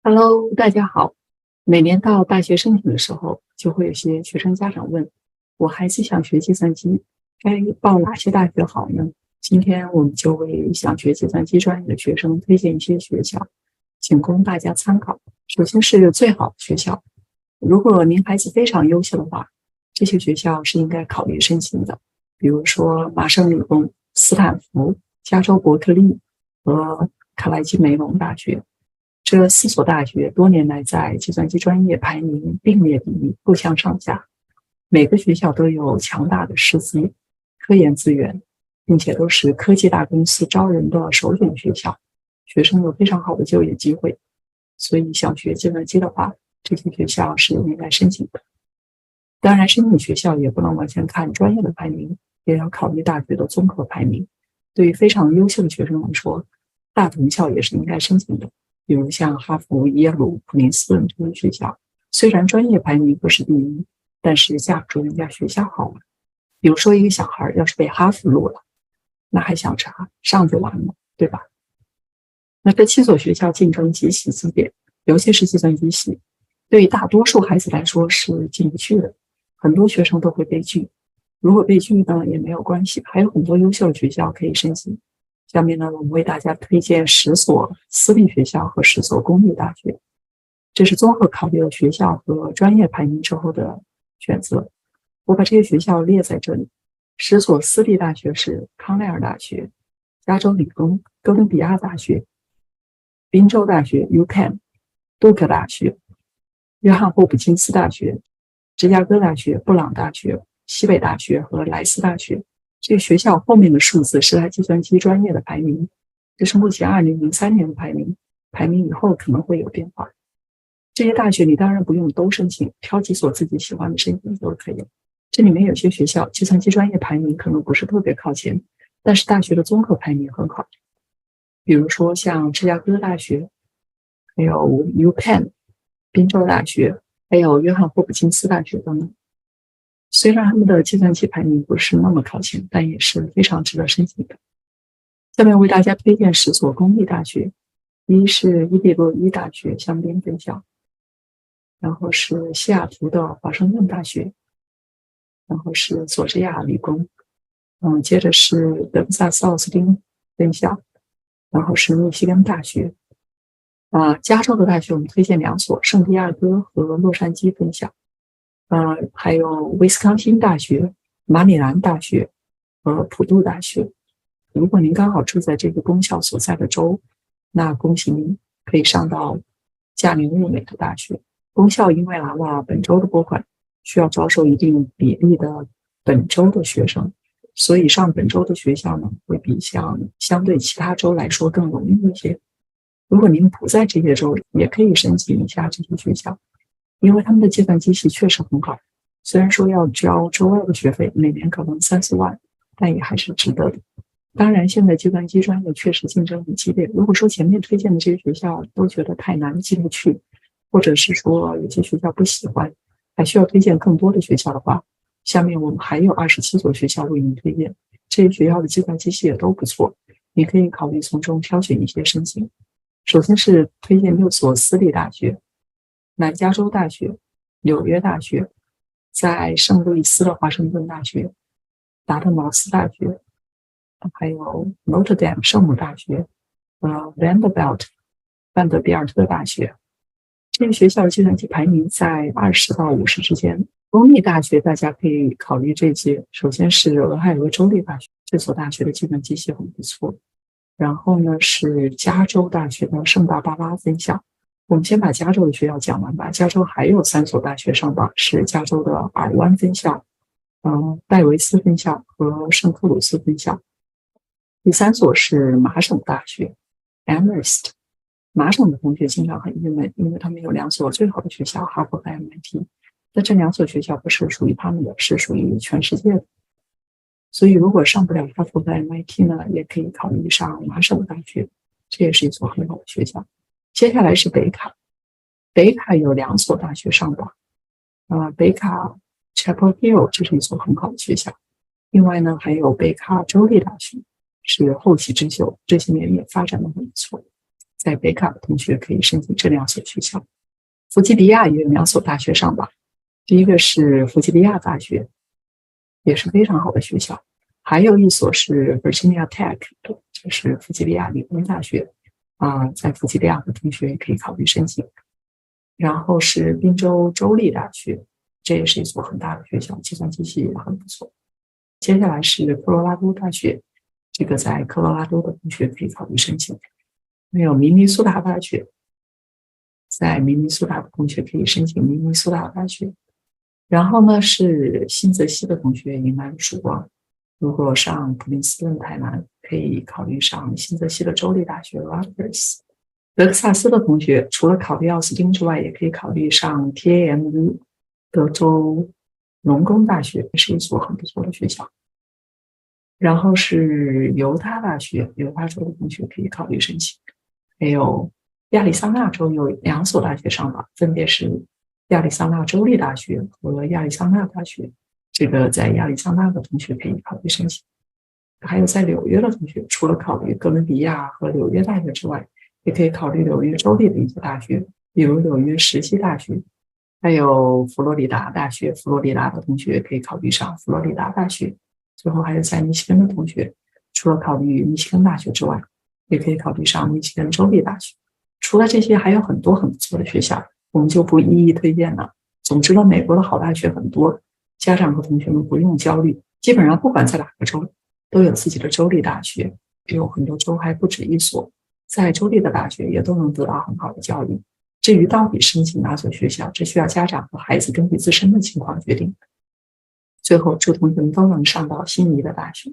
Hello，大家好。每年到大学申请的时候，就会有些学生家长问，我孩子想学计算机，该报哪些大学好呢？今天我们就为想学计算机专业的学生推荐一些学校，仅供大家参考。首先是最好的学校，如果您孩子非常优秀的话，这些学校是应该考虑申请的，比如说麻省理工、斯坦福、加州伯克利和卡莱基梅隆大学。这四所大学多年来在计算机专业排名并列第一，不相上下。每个学校都有强大的师资、科研资源，并且都是科技大公司招人的首选学校，学生有非常好的就业机会。所以想学计算机的话，这些学校是应该申请的。当然，申请学校也不能完全看专业的排名，也要考虑大学的综合排名。对于非常优秀的学生来说，大同校也是应该申请的。比如像哈佛、耶鲁、普林斯顿这些学校，虽然专业排名不是第一，但是架不住人家学校好嘛。比如说一个小孩要是被哈佛录了，那还想啥？上就完了，对吧？那这七所学校竞争极其激烈，尤其是计算机系，对于大多数孩子来说是进不去的，很多学生都会被拒。如果被拒呢，也没有关系，还有很多优秀的学校可以申请。下面呢，我们为大家推荐10所私立学校和10所公立大学，这是综合考虑了学校和专业排名之后的选择。我把这些学校列在这里。10所私立大学是康奈尔大学、加州理工、哥伦比亚大学、宾州大学 UPenn、杜克大学、约翰霍普金斯大学、芝加哥大学、布朗大学、西北大学和莱斯大学。这个学校后面的数字是它计算机专业的排名，这是目前2003年的排名，排名以后可能会有变化。这些大学你当然不用都申请，挑几所自己喜欢的申请就可以了。这里面有些学校计算机专业排名可能不是特别靠前，但是大学的综合排名很好，比如说像芝加哥大学，还有 UPenn、宾州大学，还有约翰霍普金斯大学等等。虽然他们的计算机排名不是那么靠前，但也是非常值得申请的。下面为大家推荐10所公立大学，一是伊利诺伊大学香槟分校，然后是西雅图的华盛顿大学，然后是佐治亚理工，接着是德克萨斯奥斯汀分校，然后是密西根大学。加州的大学我们推荐2所，圣地亚哥和洛杉矶分校。还有威斯康星大学、马里兰大学和普渡大学。如果您刚好住在这个公校所在的州，那恭喜您可以上到价廉物美的大学。公校因为拿了本州的拨款，需要招收一定比例的本州的学生，所以上本州的学校呢，会比相对其他州来说更容易一些。如果您不在这些州，也可以申请一下这些学校。因为他们的计算机系确实很好，虽然说要交州外的学费，每年可能3-4万，但也还是值得的。当然，现在计算机专业确实竞争很激烈。如果说前面推荐的这些学校都觉得太难进不去，或者是说有些学校不喜欢，还需要推荐更多的学校的话，下面我们还有27所学校为您推荐。这些学校的计算机系也都不错，你可以考虑从中挑选一些申请。首先是推荐6所私立大学。南加州大学、纽约大学，在圣路易斯的华盛顿大学、达特茅斯大学，还有 Notre Dame 圣母大学Vanderbilt 范德比尔特大学。这些学校的计算机排名在20到50之间。公立大学大家可以考虑这些，首先是俄亥俄州立大学，这所大学的计算机系很不错。然后呢是加州大学的圣巴巴拉分校。我们先把加州的学校讲完吧。加州还有3所大学上榜，是加州的尔湾分校、戴维斯分校和圣克鲁斯分校。第3所是麻省大学 Amherst。麻省的同学经常很郁闷，因为他们有2所最好的学校，哈佛和 MIT， 但这2所学校不是属于他们的，是属于全世界的。所以如果上不了哈佛和 MIT 呢，也可以考虑上麻省大学，这也是一所很好的学校。接下来是北卡，北卡有2所大学上榜，北卡 Chapel Hill 这是一所很好的学校，另外呢还有北卡州立大学是后起之秀，这些年也发展得很不错。在北卡的同学可以申请这2所学校。弗吉尼亚也有2所大学上榜，第一个是弗吉尼亚大学，也是非常好的学校，还有一所是 Virginia Tech， 这是弗吉尼亚理工大学在弗吉尼亚的同学也可以考虑申请。然后是宾州州立大学，这也是一所很大的学校，计算机系也很不错。接下来是科罗拉多大学，这个在科罗拉多的同学可以考虑申请。还有明尼苏达大学，在明尼苏达的同学可以申请明尼苏达大学。然后呢是新泽西的同学迎来了曙光，如果上普林斯顿太难，可以考虑上新泽西的州立大学 Rutgers。德克萨斯的同学除了考虑奥斯汀之外，也可以考虑上 TAMU 德州农工大学，也是一所很不错的学校。然后是犹他大学，犹他州的同学可以考虑申请。还有亚利桑那州有2所大学上榜，分别是亚利桑那州立大学和亚利桑那大学，这个在亚利桑那的同学可以考虑申请。还有在纽约的同学，除了考虑哥伦比亚和纽约大学之外，也可以考虑纽约州立的一些大学，比如纽约石溪大学，还有佛罗里达大学，佛罗里达的同学可以考虑上佛罗里达大学。最后还有在密西根的同学，除了考虑密西根大学之外，也可以考虑上密西根州立大学。除了这些，还有很多很不错的学校，我们就不一一推荐了。总之呢，美国的好大学很多，家长和同学们不用焦虑，基本上不管在哪个州，都有自己的州立大学，有很多州还不止1所，在州立的大学也都能得到很好的教育。至于到底申请哪所学校，这需要家长和孩子根据自身的情况决定。最后，祝同学们都能上到心仪的大学。